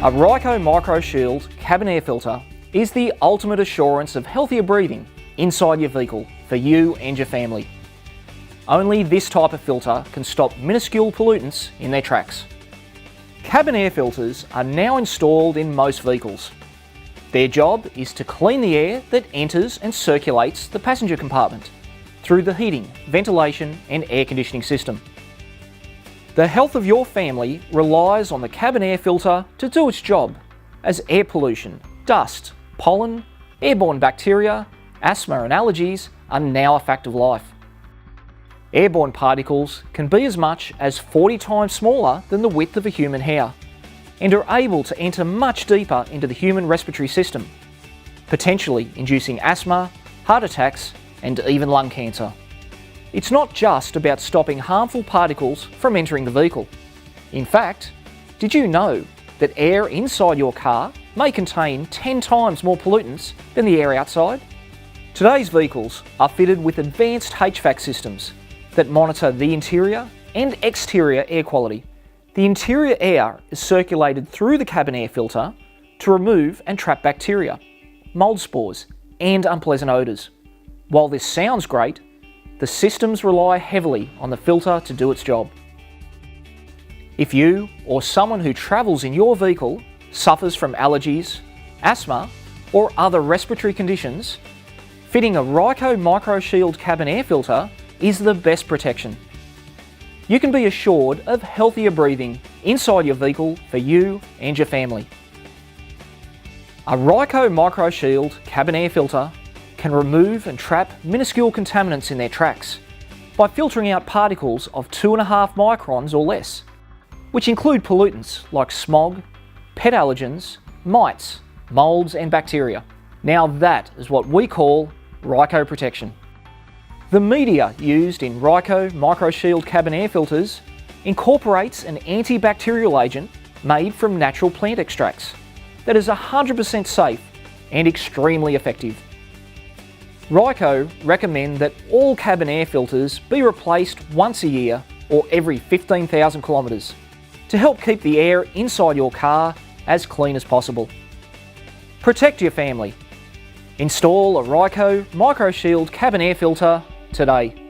A Ryco MicroShield cabin air filter is the ultimate assurance of healthier breathing inside your vehicle for you and your family. Only this type of filter can stop minuscule pollutants in their tracks. Cabin air filters are now installed in most vehicles. Their job is to clean the air that enters and circulates the passenger compartment through the heating, ventilation and air conditioning system. The health of your family relies on the cabin air filter to do its job, as air pollution, dust, pollen, airborne bacteria, asthma and allergies are now a fact of life. Airborne particles can be as much as 40 times smaller than the width of a human hair and are able to enter much deeper into the human respiratory system, potentially inducing asthma, heart attacks and even lung cancer. It's not just about stopping harmful particles from entering the vehicle. In fact, did you know that air inside your car may contain 10 times more pollutants than the air outside? Today's vehicles are fitted with advanced HVAC systems that monitor the interior and exterior air quality. The interior air is circulated through the cabin air filter to remove and trap bacteria, mold spores and unpleasant odours. While this sounds great, the systems rely heavily on the filter to do its job. If you or someone who travels in your vehicle suffers from allergies, asthma or other respiratory conditions, fitting a Ryco MicroShield cabin air filter is the best protection. You can be assured of healthier breathing inside your vehicle for you and your family. A Ryco MicroShield cabin air filter can remove and trap minuscule contaminants in their tracks by filtering out particles of 2.5 microns or less, which include pollutants like smog, pet allergens, mites, molds and bacteria. Now that is what we call Ryco protection. The media used in Ryco MicroShield cabin air filters incorporates an antibacterial agent made from natural plant extracts that is 100% safe and extremely effective. Ryco recommend that all cabin air filters be replaced once a year or every 15,000 kilometres to help keep the air inside your car as clean as possible. Protect your family. Install a Ryco MicroShield cabin air filter today.